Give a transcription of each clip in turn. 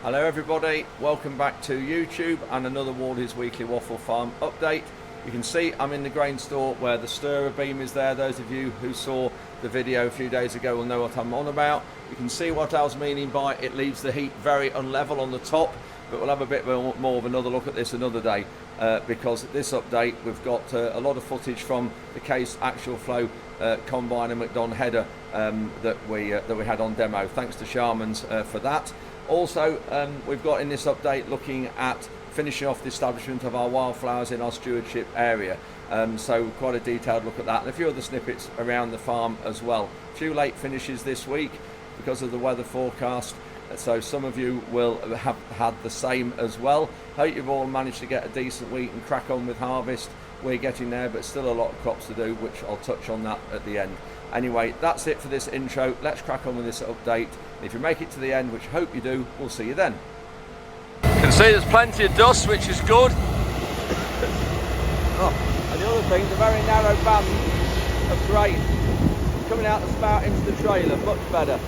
Hello everybody, welcome back to YouTube and another Wardy's Weekly Waffle Farm update. You can see I'm in the grain store where the stirrer beam is there. Those of you who saw the video a few days ago will know what I'm on about. You can see what I was meaning by it leaves the heat very unlevel on the top, but we'll have a bit more of another look at this another day because this update we've got a lot of footage from the Case Actual Flow combine and Macdon header that we had on demo. Thanks to Sharman's for that. Also, we've got in this update looking at finishing off the establishment of our wildflowers in our stewardship area. So quite a detailed look at that and a few other snippets around the farm as well. A few late finishes this week because of the weather forecast. So some of you will have had the same as well. Hope you've all managed to get a decent week and crack on with harvest. We're getting there, but still a lot of crops to do, which I'll touch on that at the end. Anyway, that's it for this intro. Let's crack on with this update. If you make it to the end, which I hope you do, we'll see you then. You can see there's plenty of dust, which is good. And the other thing, the very narrow band of grain coming out the spout into the trailer, much better.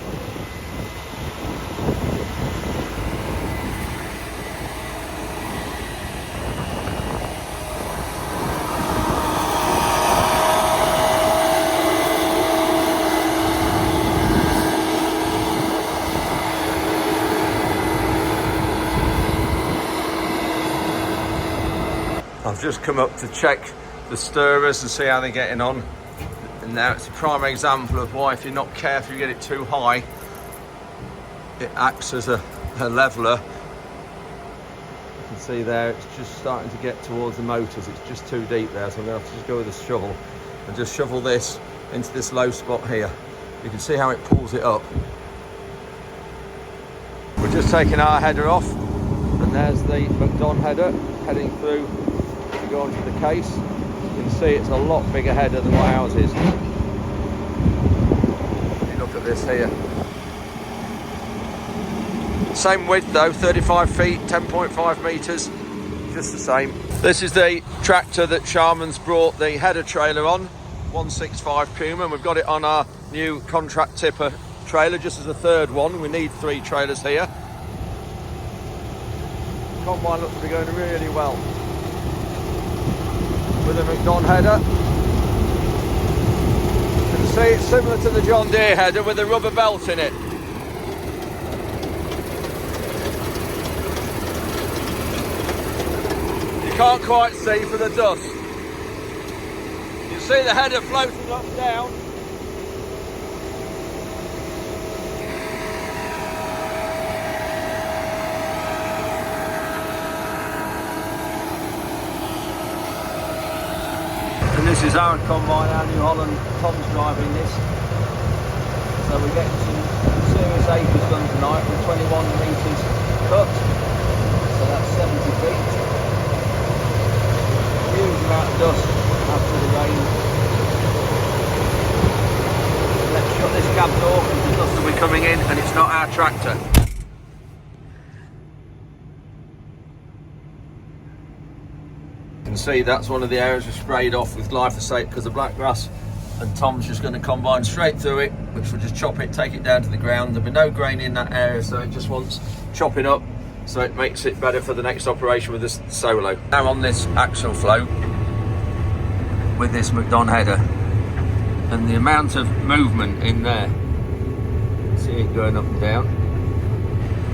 I've just come up to check the stirrers and see how they're getting on. And now it's a prime example of why if you're not careful you get it too high, it acts as a leveller. You can see there it's just starting to get towards the motors. It's just too deep there, so I'm going to have to just go with a shovel and just shovel this into this low spot here. You can see how it pulls it up. We're just taking our header off and there's the Macdon header heading through. Go onto the case, you can see it's a lot bigger header than what ours is. You look at this here. Same width though, 35 feet, 10.5 metres, just the same. This is the tractor that Sharman's brought the header trailer on, 165 Puma, and we've got it on our new contract tipper trailer, just as a third one. We need 3 trailers here. The combine looks to be going really well with a Macdon header. You can see it's similar to the John Deere header with a rubber belt in it. You can't quite see for the dust. You see the header floating up and down. This is our combine, our New Holland. Tom's driving this. So we're getting some serious acres done tonight with 21 metres cut. So that's 70 feet. Huge amount of dust after the rain. Let's shut this cab door because the dust will be coming in and it's not our tractor. You can see that's one of the areas we sprayed off with glyphosate because of black grass, and Tom's just going to combine straight through it, which will just chop it, take it down to the ground. There'll be no grain in that area, so it just wants chopping up, so it makes it better for the next operation with this solo. Now on this Actual Flow with this Macdon header and the amount of movement in there, see it going up and down,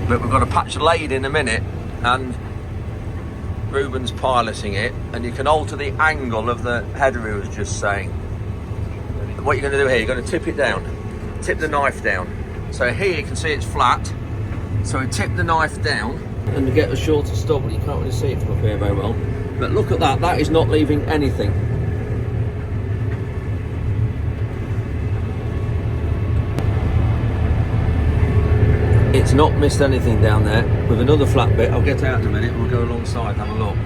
but we've got a patch of laid in a minute and Ruben's piloting it, and you can alter the angle of the header he was just saying. What you're going to do here, you're going to tip it down, tip the knife down. So here you can see it's flat, so we tip the knife down and you get a shorter stubble. You can't really see it from up here very well, but look at that, that is not leaving anything. It's not missed anything down there. With another flat bit, I'll get out in a minute and we'll go alongside and have a look.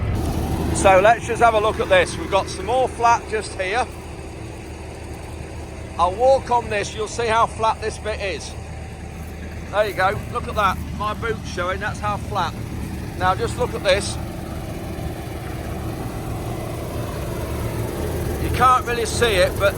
So let's just have a look at this. We've got some more flat just here. I'll walk on this, you'll see how flat this bit is. There you go, look at that. My boot's showing, that's how flat. Now just look at this. You can't really see it, but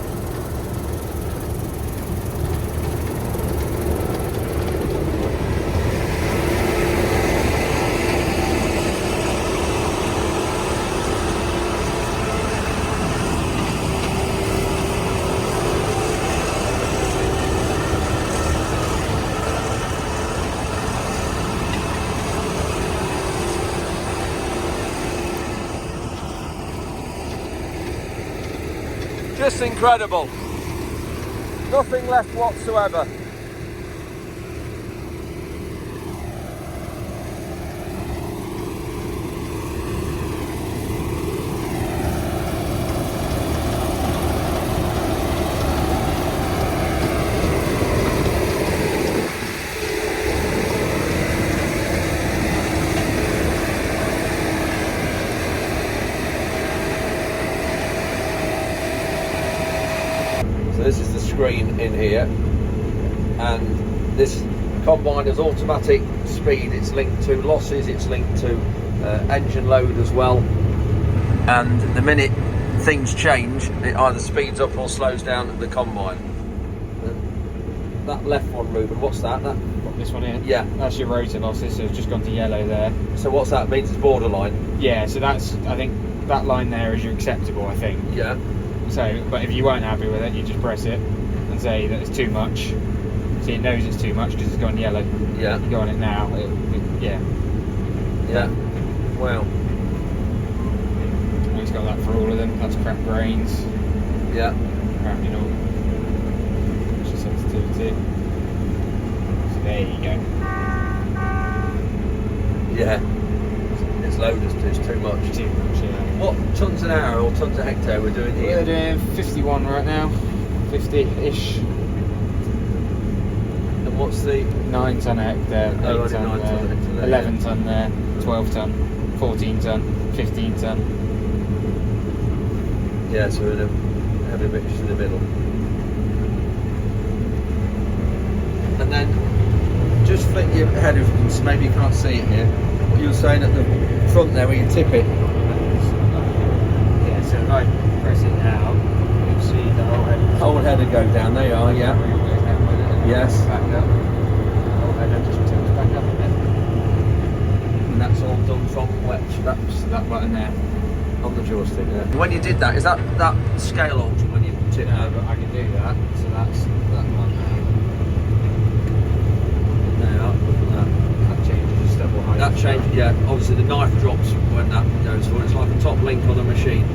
Just incredible. Nothing left whatsoever. So this is the screen in here, and this combine has automatic speed, it's linked to losses, it's linked to engine load as well, and the minute things change it either speeds up or slows down the combine. That left one, Ruben, what's that? This one here? Yeah. That's your rotor losses, so it's just gone to yellow there. So what's that, means it's borderline? Yeah, so that's, I think that line there is your acceptable, I think. Yeah. So, but if you weren't happy with it, you just press it and say that it's too much. See, it knows it's too much because it's gone yellow. Yeah. You go on it now, yeah. Yeah. Wow. And it's got that for all of them. That's crap grains. Yeah. Crap, you know. It's just sensitivity. So there you go. Yeah. It's loaded, it's too much. Too much, yeah. What tons an hour or tons a hectare we're doing here? We're doing 51 right now. 50-ish. And what's the 9 tonne a hectare, 8 only tonne 9 there, tonne a hectare, 11 yeah. tonne there, 12 tonne, 14 tonne, 15 tonne. Yeah, so we're in a heavy mix in the middle. And then just flip your head if you can, maybe you can't see it here. What you were saying at the front there where you tip it. Yeah, so if I press it now, you'll see the whole head. Whole header go down, there you are, yeah. Yes. Back up. The whole header just tilts back up a bit. And that's all done from which? That's that button there. On the joystick, yeah. When you did that, is that scale alter when you tip No, that? but I can do that. So that's that one there. There, That changes your stubble height. that changes, yeah. Obviously the knife drops when that goes forward. It's like a top link on a machine.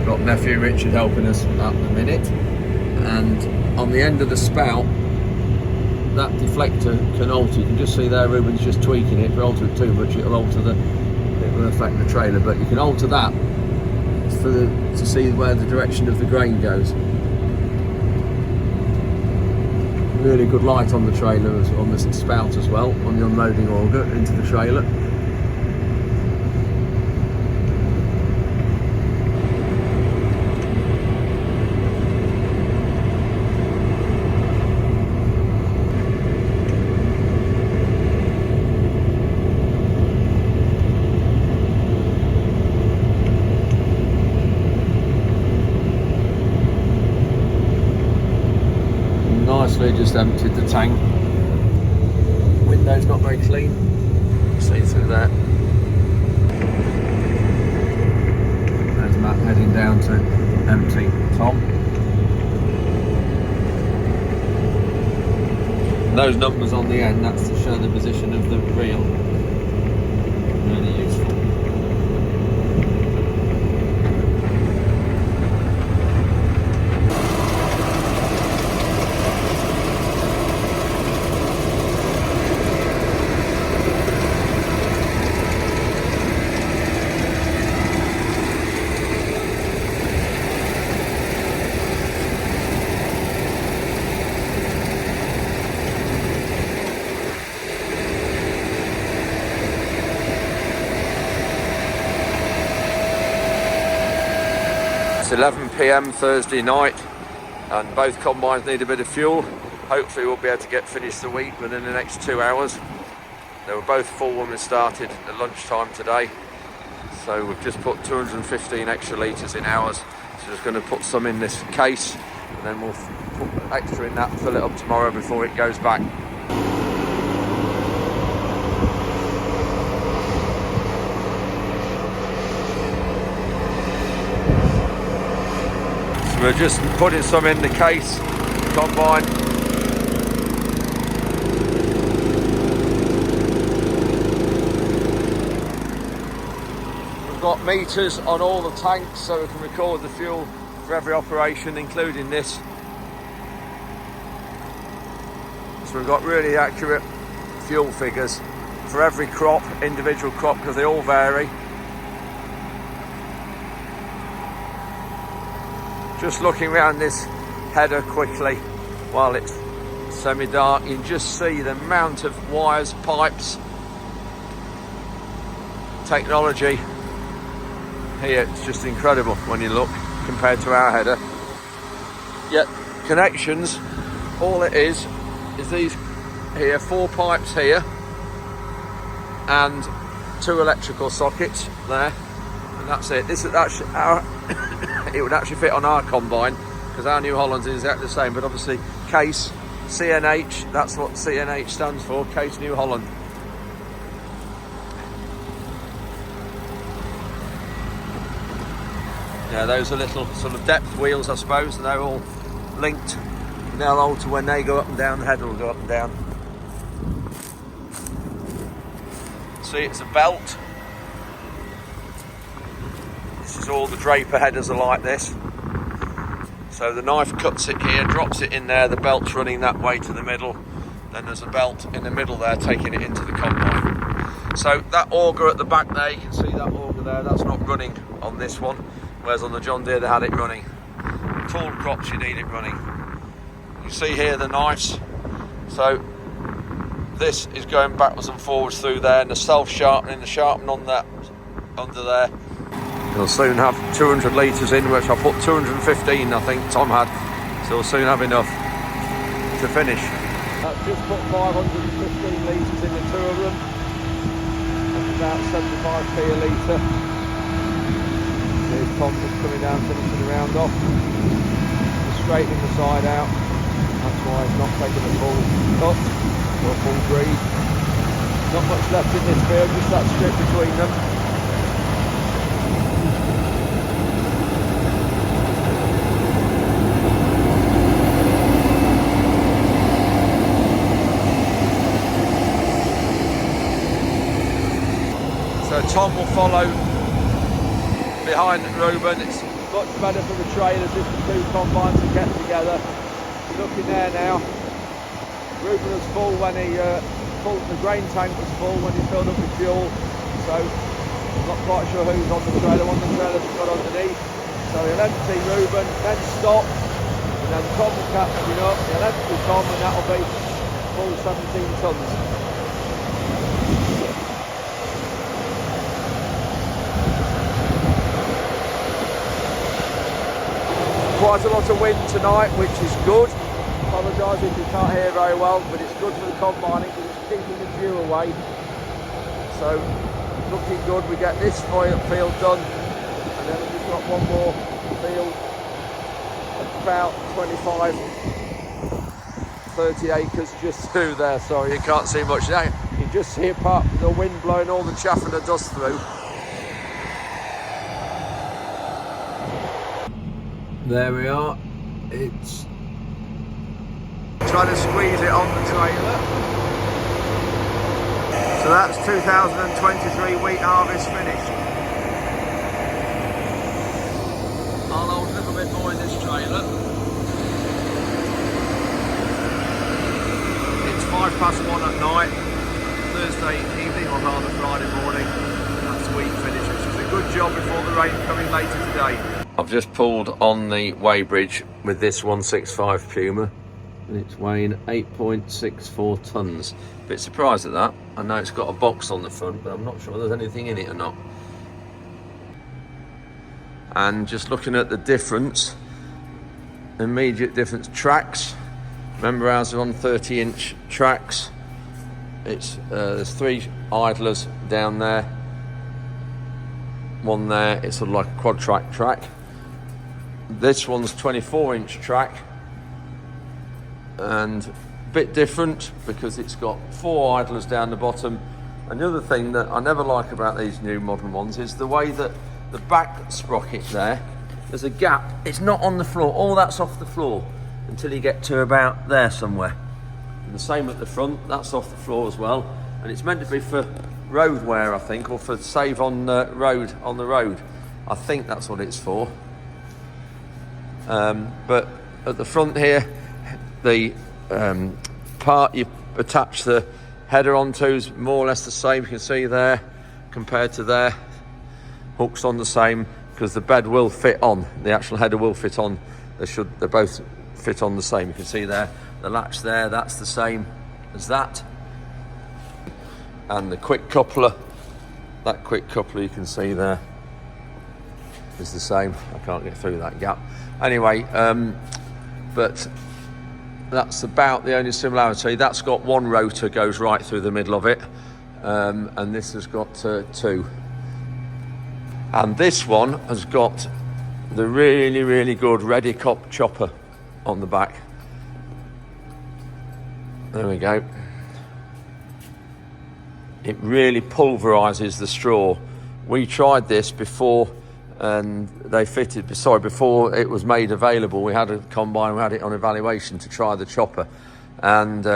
Got nephew Richard helping us at the minute, and on the end of the spout that deflector can alter. You can just see there Ruben's just tweaking it. If you alter it too much it will affect the trailer, but you can alter that to see where the direction of the grain goes. Really good light on the trailer, on the spout as well, on the unloading auger into the trailer. Nicely just emptied the tank. Window's not very clean. See through that. There's Matt heading down to empty Tom. Those numbers on the end, that's to show the position of the reel. Really useful. It's 11 PM Thursday night and both combines need a bit of fuel. Hopefully we'll be able to get finished the week within the next 2 hours. They were both full when we started at lunchtime today, so we've just put 215 extra litres in ours. So just going to put some in this case and then we'll put extra in that and fill it up tomorrow before it goes back. We're just putting some in the case, combine. got meters on all the tanks, so we can record the fuel for every operation, including this. So we've got really accurate fuel figures for every crop, individual crop, because they all vary. Just looking around this header quickly while it's semi-dark, you can just see the amount of wires, pipes, technology here. It's just incredible when you look compared to our header. Yet connections, all it is these here, 4 pipes here and 2 electrical sockets there, and that's it. This is actually our it would actually fit on our combine, because our New Holland is exactly the same, but obviously Case CNH, that's what CNH stands for, Case New Holland. Yeah, those are little sort of depth wheels, I suppose, and they're all linked. They'll alter when they go up and down, the header will go up and down. See, it's a belt. This is all the Draper headers are like this. So the knife cuts it here, drops it in there, the belt's running that way to the middle. Then there's a belt in the middle there taking it into the combine. So that auger at the back there, you can see that auger there, that's not running on this one. Whereas on the John Deere they had it running. Tall crops you need it running. You see here the knives. So this is going backwards and forwards through there, and the self-sharpening, the sharpening on that under there. You'll soon have 200 litres in, which I put 215 I think Tom had. So we'll soon have enough to finish. I've just put 515 litres in the 2 of them. That's about 75p a litre. There's Tom just coming down, finishing the round off. Straightening the side out. That's why it's not taking a full cut or a full breed. Not much left in this field, just that strip between them. So Tom will follow behind Reuben. It's much better for the trailers if the 2 combines can get together. Looking there now. Reuben was full when he the grain tank was full when he filled up with fuel. So I'm not quite sure who's on the trailer. One of the trailers got underneath. So he'll empty Reuben, then stop, and then Tom will catch him up. He'll empty Tom, and that'll be full 17 tonnes. Quite a lot of wind tonight, which is good. Apologise if you can't hear very well, but it's good for the combining because it's keeping the dew away. So, looking good. We get this field done, and then we've got one more field, about 25, 30 acres just through there. Sorry, you can't see much now. You can just see apart from the wind blowing all the chaff and the dust through. There we are. It's trying to squeeze it on the trailer. So that's 2023 wheat harvest finished. I'll hold a little bit more in this trailer. It's 1:05 at night, Thursday evening or rather Friday morning. That's wheat finish, which is a good job before the rain coming later today. I've just pulled on the weighbridge with this 165 Puma, and it's weighing 8.64 tonnes. Bit surprised at that. I know it's got a box on the front, but I'm not sure there's anything in it or not. And just looking at the difference, immediate difference, tracks. Remember ours are on 30-inch tracks. It's there's 3 idlers down there. One there, it's sort of like a quad track. This one's 24-inch track, and a bit different because it's got 4 idlers down the bottom. And the other thing that I never like about these new modern ones is the way that the back sprocket there's a gap. It's not on the floor. All that's off the floor until you get to about there somewhere. And the same at the front, that's off the floor as well. And it's meant to be for road wear, I think, or for save on the road. I think that's what it's for. But at the front here, the part you attach the header onto is more or less the same. You can see there compared to there. Hooks on the same, because the bed will fit on. The actual header will fit on. They both fit on the same. You can see there, the latch there, that's the same as that. And the quick coupler, that quick coupler you can see there is the same. I can't get through that gap. Anyway, but that's about the only similarity. That's got one rotor goes right through the middle of it, and this has got two. And this one has got the really, really good Redicop chopper on the back. There we go. It really pulverises the straw. We tried this before, and before it was made available. We had a combine, we had it on evaluation to try the chopper, and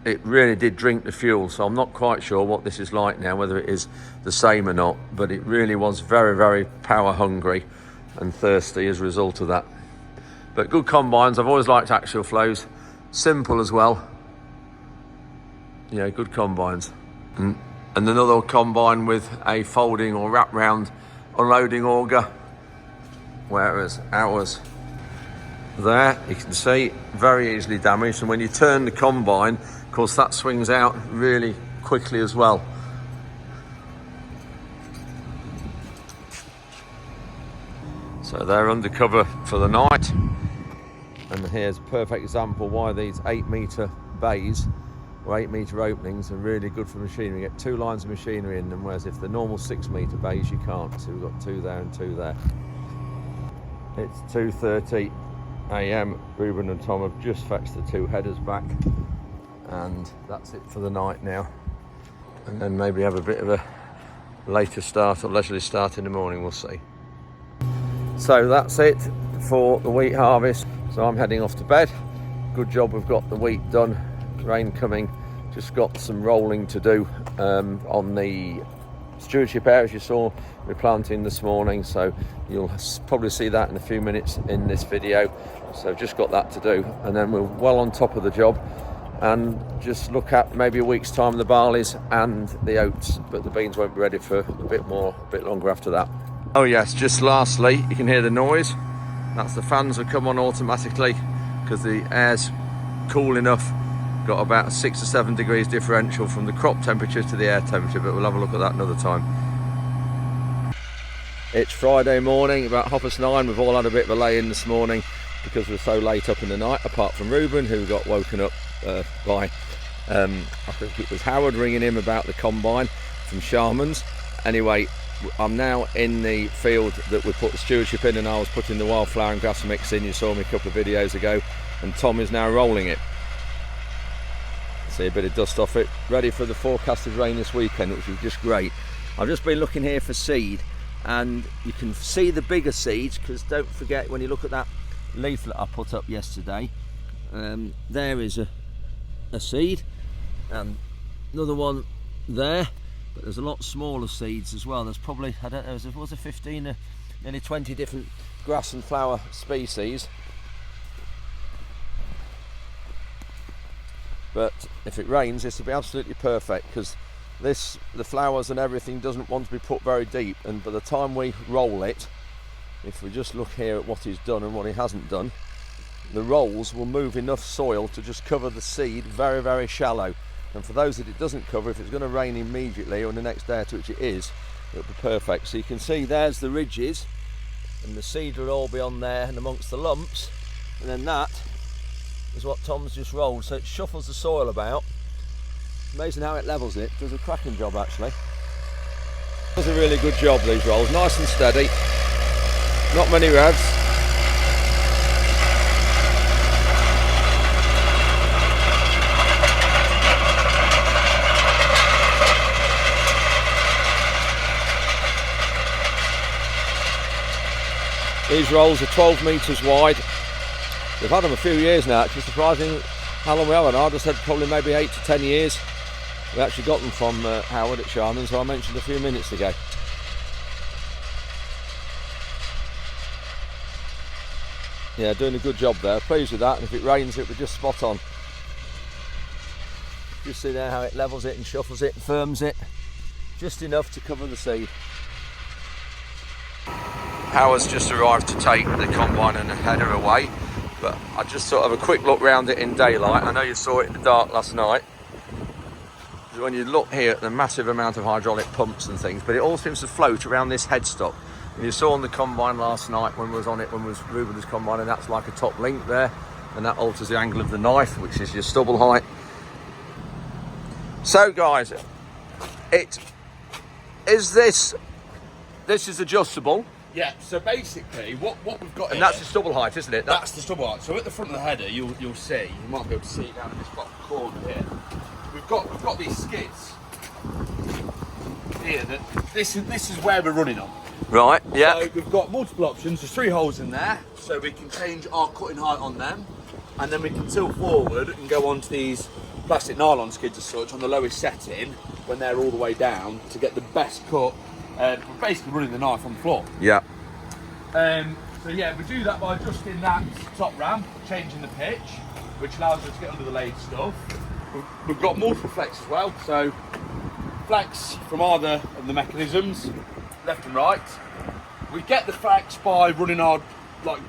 it really did drink the fuel. So I'm not quite sure what this is like now, whether it is the same or not, but it really was very, very power hungry and thirsty as a result of that. But good combines. I've always liked axial flows, simple as well. Yeah, good combines. And another combine with a folding or wrap round unloading auger, whereas ours there, you can see, very easily damaged. And when you turn the combine, of course, that swings out really quickly as well. So they're undercover for the night. And here's a perfect example why these 8-metre bays or 8-metre openings are really good for machinery. You get 2 lines of machinery in them, whereas if the normal 6-metre bays you can't. So we've got 2 there and 2 there. It's 2:30 a.m. Ruben and Tom have just fetched the 2 headers back, and that's it for the night now. And then maybe have a bit of a later start or leisurely start in the morning, we'll see. So that's it for the wheat harvest. So I'm heading off to bed. Good job we've got the wheat done. Rain coming, just got some rolling to do on the stewardship area, as you saw we're planting this morning, so you'll probably see that in a few minutes in this video. So just got that to do, and then we're well on top of the job, and just look at maybe a week's time the barleys and the oats, but the beans won't be ready for a bit longer after that. Oh yes, just lastly, you can hear the noise. That's the fans that come on automatically because the air's cool enough. Got about a 6 or 7 degrees differential from the crop temperature to the air temperature, but we'll have a look at that another time. It's Friday morning, about 9:30. We've all had a bit of a lay-in this morning because we're so late up in the night, apart from Ruben, who got woken up by, I think it was Howard ringing him about the combine from Sharman's. Anyway, I'm now in the field that we put the stewardship in, and I was putting the wildflower and grass mix in. You saw me a couple of videos ago, and Tom is now rolling it. See a bit of dust off it, ready for the forecasted rain this weekend, which is just great. I've just been looking here for seed, and you can see the bigger seeds, because don't forget, when you look at that leaflet I put up yesterday, there is a seed, and another one there, but there's a lot smaller seeds as well. There's probably, I don't know, there was a 15 nearly 20 different grass and flower species. But if it rains, this will be absolutely perfect, because the flowers and everything doesn't want to be put very deep, and by the time we roll it, if we just look here at what he's done and what he hasn't done, the rolls will move enough soil to just cover the seed very, very shallow. And for those that it doesn't cover, if it's going to rain immediately or in the next day or two, which it is, it'll be perfect. So you can see there's the ridges, and the seed will all be on there and amongst the lumps, and then that is what Tom's just rolled. So it shuffles the soil about. Amazing how it levels it. Does a cracking job actually. Does a really good job, these rolls. Nice and steady. Not many revs. These rolls are 12 metres wide. We've had them a few years now, actually. Surprising how long we have them. I just said probably maybe 8 to 10 years. We actually got them from Howard at Sharman's, who I mentioned a few minutes ago. Yeah, doing a good job there. Pleased with that, and if it rains it would just spot on. Just see there how it levels it and shuffles it and firms it. Just enough to cover the seed. Howard's just arrived to take the combine and the header away, but I just sort of a quick look round it in daylight. I know you saw it in the dark last night. When you look here at the massive amount of hydraulic pumps and things, but it all seems to float around this headstock. And you saw on the combine last night when we was on it, when we was moving this combine, and that's like a top link there, and that alters the angle of the knife, which is your stubble height. So guys, this is adjustable. Yeah, so basically what we've got And here, that's the stubble height, isn't it? that's the stubble height. So at the front of the header, you'll see, you might be able to see it down in this bottom corner here. We've got these skids here. That this is where we're running on. Right, yeah. So we've got multiple options. There's 3 holes in there, so we can change our cutting height on them, and then we can tilt forward and go onto these plastic nylon skids as such on the lowest setting when they're all the way down to get the best cut. We're basically running the knife on the floor. Yeah. So yeah, we do that by adjusting that top ramp, changing the pitch, which allows us to get under the lathe stuff. We've got multiple flex as well, so flex from either of the mechanisms, left and right. We get the flex by running our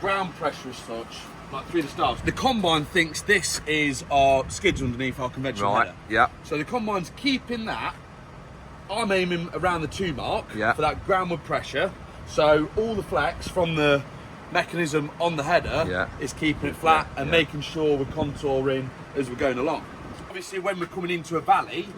ground pressure as such, like through the stars. The combine thinks this is our skids underneath our conventional Right, header. yeah. So the combine's keeping that. I'm aiming around the 2 mark for that groundward pressure. So all the flex from the mechanism on the header is keeping it flat and making sure we're contouring as we're going along. Obviously, when we're coming into a valley,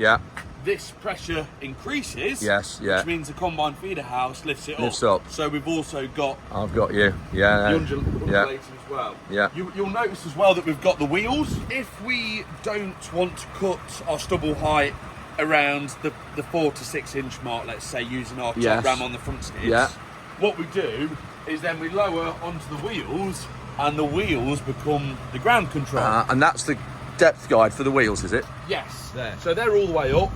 this pressure increases, which means the combine feeder house lifts it up. So we've also got I've got you. the undulating as well. You'll notice as well that we've got the wheels. If we don't want to cut our stubble height around the 4 to 6 inch mark, let's say, using our top ram on the front skids, what we do is then we lower onto the wheels, and the wheels become the ground control. And that's the depth guide for the wheels, is it? Yes. So they're all the way up.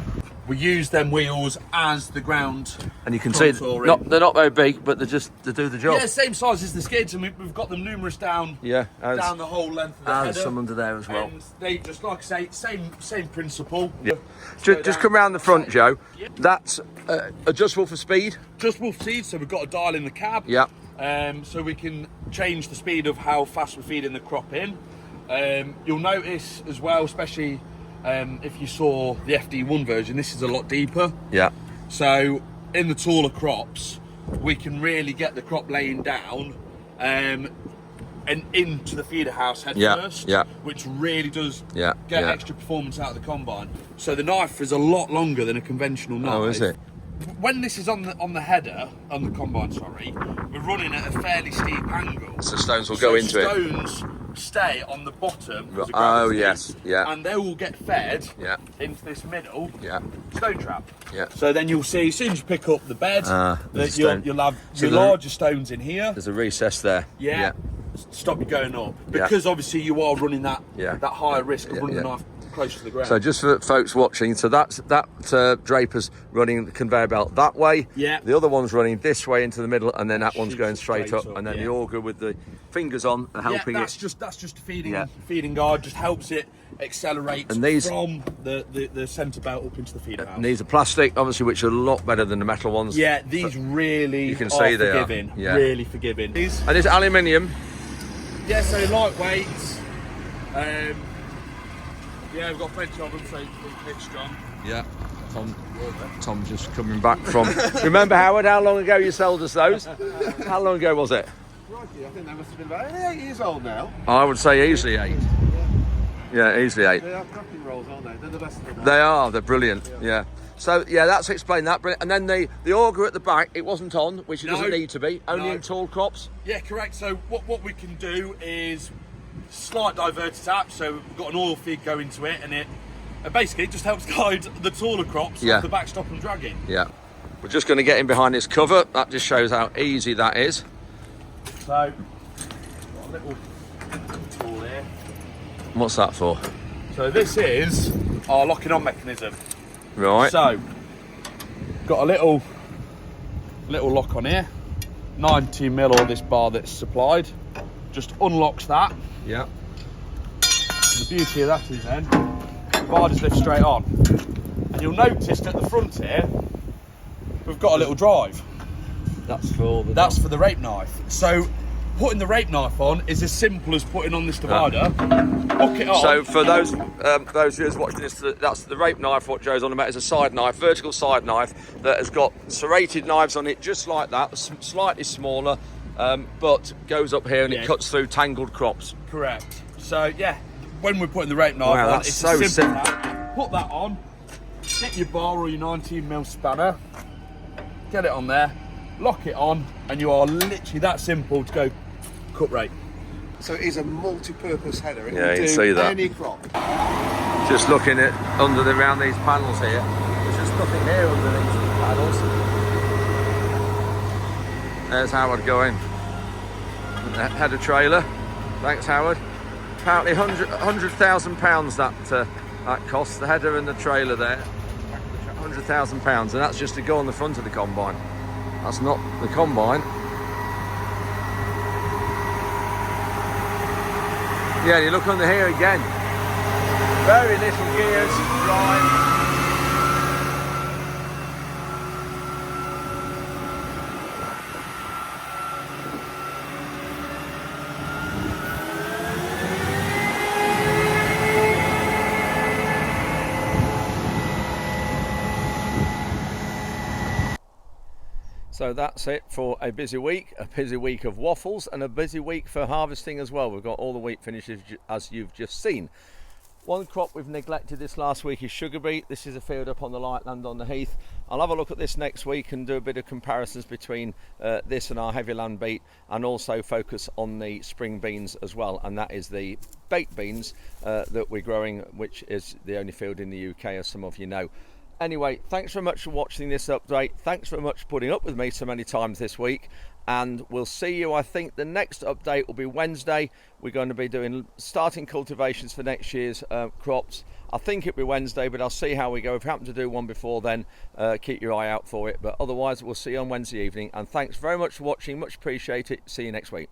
We use them wheels as the ground. And you can see they're not very big, but they do the job. Yeah, same size as the skids, and we've got them numerous down. Down the whole length of the header. Some under there as well. And they just, like I say, same principle. Just come round the front, Joe. That's adjustable for speed. Adjustable for speed, so we've got a dial in the cab. So we can change the speed of how fast we're feeding the crop in. You'll notice as well, especially if you saw the FD1 version, this is a lot deeper. So in the taller crops, we can really get the crop laying down and into the feeder house head first, which really does get extra performance out of the combine. So the knife is a lot longer than a conventional knife. Oh, is it? When this is on the header, on the combine, sorry, we're running at a fairly steep angle. So stones will go into it. Stones stay on the bottom. Oh, yes, and they will get fed into this middle stone trap. So then you'll see, as soon as you pick up the bed, that you'll have your larger stones in here. There's a recess there. Stop you going up, because obviously you are running that higher risk of running the knife close to the ground. So just for folks watching, so that draper's running the conveyor belt that way. The other one's running this way into the middle, and then that one's going straight up, and then the auger with the fingers on are helping that's just a feeding guard, just helps it accelerate and these, from the centre belt up into the feeder house. And these are plastic, obviously, which are a lot better than the metal ones. These really you can see they forgiving. Are. Really forgiving. And it's aluminium. So lightweight. We've got plenty of them, so it's strong. Tom's just coming back from. Remember, Howard, how long ago you sold us those? How long ago was it? Crikey, I think they must have been about 8 years old now. I would say easily 8. Easily 8. They are cracking rolls, aren't they? They're the best of them. They are. They're brilliant. So that's explained that. And then the auger at the back, it wasn't on, which it doesn't need to be. Only in tall crops. Correct. So what we can do is slight diverter tap. So we've got an oil feed going to it, and it basically just helps guide the taller crops off the back, stop them dragging. We're just going to get in behind this cover. That just shows how easy that is. So got a little tool here. What's that for? So this is our locking on mechanism. Right. So, got a little lock on here. 90mm or this bar that's supplied. Just unlocks that. Yeah. The beauty of that is then, the bar just lifts straight on. And you'll notice at the front here, we've got a little drive. That's for the rape knife. So putting the rape knife on is as simple as putting on this divider, hook it on. So for those viewers watching this, that's the rape knife. What Joe's on about is a side knife, vertical side knife that has got serrated knives on it, just like that, slightly smaller, but goes up here and it cuts through tangled crops. Correct. So yeah, when we're putting the rape knife on, that's it's so as simple as simple. that. Put that on, get your bar or your 19mm spanner, get it on there, lock it on, and you are literally that simple to go cut rape. So it is a multi-purpose header. It Yeah, will you do see that. any crop. Just looking at around these panels here, there's just nothing here underneath the panels. There's Howard going. Header trailer. Thanks, Howard. Apparently £100,000 that costs, the header and the trailer there. £100,000, and that's just to go on the front of the combine. That's not the combine. Yeah, you look under here again. Very little gears, drive. So that's it for a busy week of waffles and a busy week for harvesting as well. We've got all the wheat finishes as you've just seen. One crop we've neglected this last week is sugar beet. This is a field up on the light land on the heath. I'll have a look at this next week and do a bit of comparisons between this and our heavy land beet, and also focus on the spring beans as well, and that is the baked beans that we're growing, which is the only field in the UK, as some of you know. Anyway, thanks very much for watching this update. Thanks very much for putting up with me so many times this week, and we'll see you. I think the next update will be Wednesday. We're going to be starting cultivations for next year's crops. I think it'll be Wednesday, but I'll see how we go. If we happen to do one before then, keep your eye out for it. But otherwise, we'll see you on Wednesday evening. And thanks very much for watching. Much appreciated. See you next week.